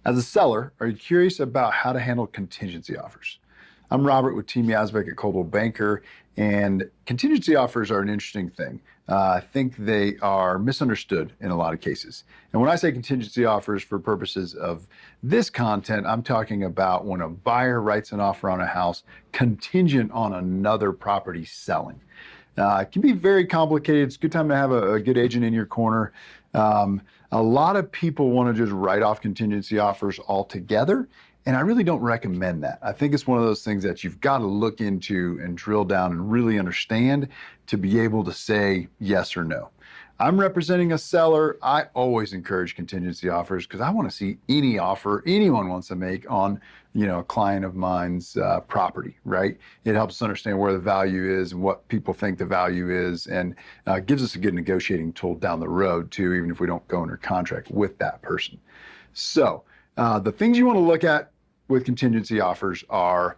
As a seller, are you curious about how to handle contingency offers? I'm Robert with Team Yazbek at Coldwell Banker, and contingency offers are an interesting thing. I think they are misunderstood in a lot of cases. And when I say contingency offers for purposes of this content, I'm talking about when a buyer writes an offer on a house contingent on another property selling. It can be very complicated. It's a good time to have a good agent in your corner. A lot of people want to just write off contingency offers altogether, and I really don't recommend that. I think it's one of those things that you've got to look into and drill down and really understand to be able to say yes or no. I'm representing a seller. I always encourage contingency offers because I want to see any offer anyone wants to make on, a client of mine's property, right? It helps us understand where the value is and what people think the value is, and gives us a good negotiating tool down the road too, even if we don't go under contract with that person. So the things you want to look at with contingency offers are,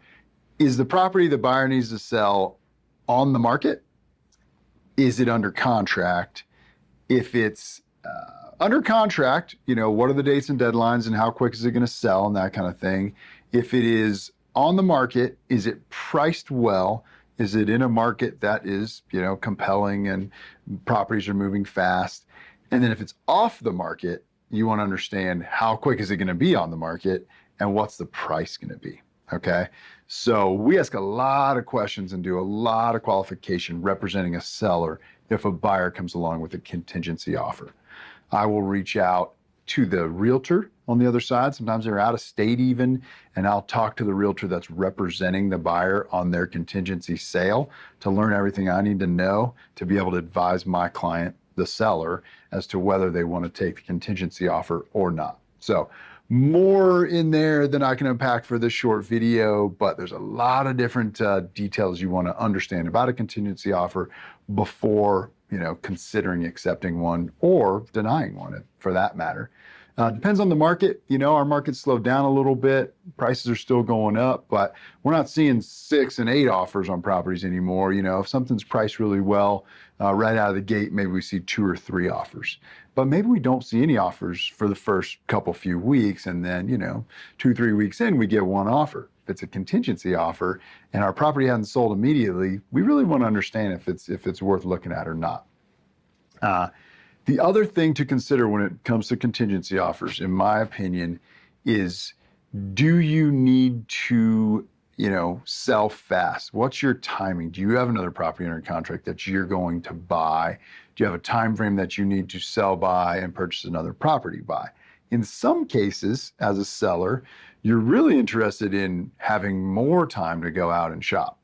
is the property the buyer needs to sell on the market? Is it under contract? If it's under contract, what are the dates and deadlines and how quick is it going to sell and that kind of thing. If it is on the market, is it priced well? Is it in a market that is, compelling and properties are moving fast? And then if it's off the market, you want to understand how quick is it going to be on the market and what's the price going to be, okay? So we ask a lot of questions and do a lot of qualification representing a seller if a buyer comes along with a contingency offer. I will reach out to the realtor on the other side. Sometimes they're out of state even, and I'll talk to the realtor that's representing the buyer on their contingency sale to learn everything I need to know to be able to advise my client, the seller, as to whether they want to take the contingency offer or not. So more in there than I can unpack for this short video, but there's a lot of different details you want to understand about a contingency offer before, considering accepting one or denying one for that matter. Depends on the market. Our market's slowed down a little bit. Prices are still going up, but we're not seeing 6 and 8 offers on properties anymore. If something's priced really well, right out of the gate, maybe we see 2 or 3 offers. But maybe we don't see any offers for the first few weeks, and then 2-3 weeks in, we get one offer. If it's a contingency offer and our property hasn't sold immediately, we really want to understand if it's worth looking at or not. The other thing to consider when it comes to contingency offers, in my opinion, is, do you need to sell fast? What's your timing? Do you have another property under contract that you're going to buy? Do you have a time frame that you need to sell by and purchase another property by? In some cases, as a seller, you're really interested in having more time to go out and shop.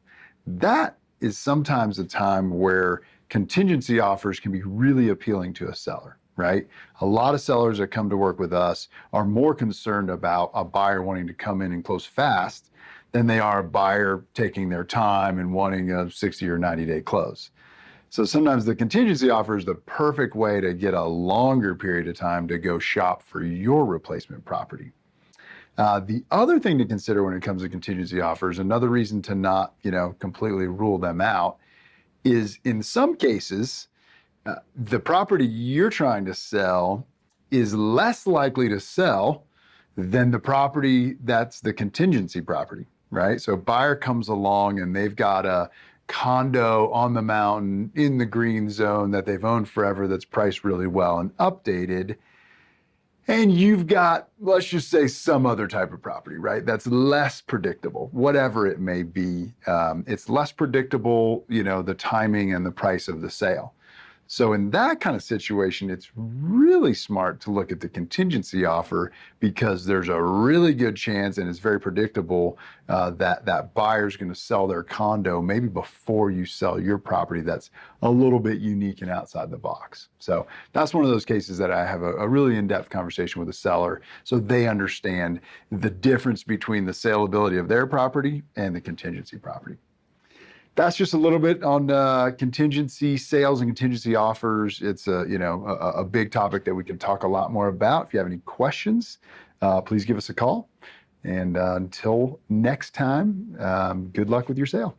That is sometimes a time where contingency offers can be really appealing to a seller, right? A lot of sellers that come to work with us are more concerned about a buyer wanting to come in and close fast than they are a buyer taking their time and wanting a 60 or 90-day close. So sometimes the contingency offer is the perfect way to get a longer period of time to go shop for your replacement property. The other thing to consider when it comes to contingency offers, another reason to not, completely rule them out, is in some cases, the property you're trying to sell is less likely to sell than the property that's the contingency property, right? So a buyer comes along and they've got a condo on the mountain in the green zone that they've owned forever that's priced really well and updated. And you've got, let's just say, some other type of property, right? That's less predictable, whatever it may be. It's less predictable, the timing and the price of the sale. So in that kind of situation, it's really smart to look at the contingency offer because there's a really good chance, and it's very predictable, that buyer's going to sell their condo maybe before you sell your property that's a little bit unique and outside the box. So that's one of those cases that I have a really in-depth conversation with the seller so they understand the difference between the saleability of their property and the contingency property. That's just a little bit on contingency sales and contingency offers. It's a big topic that we can talk a lot more about. If you have any questions, please give us a call. And until next time, good luck with your sale.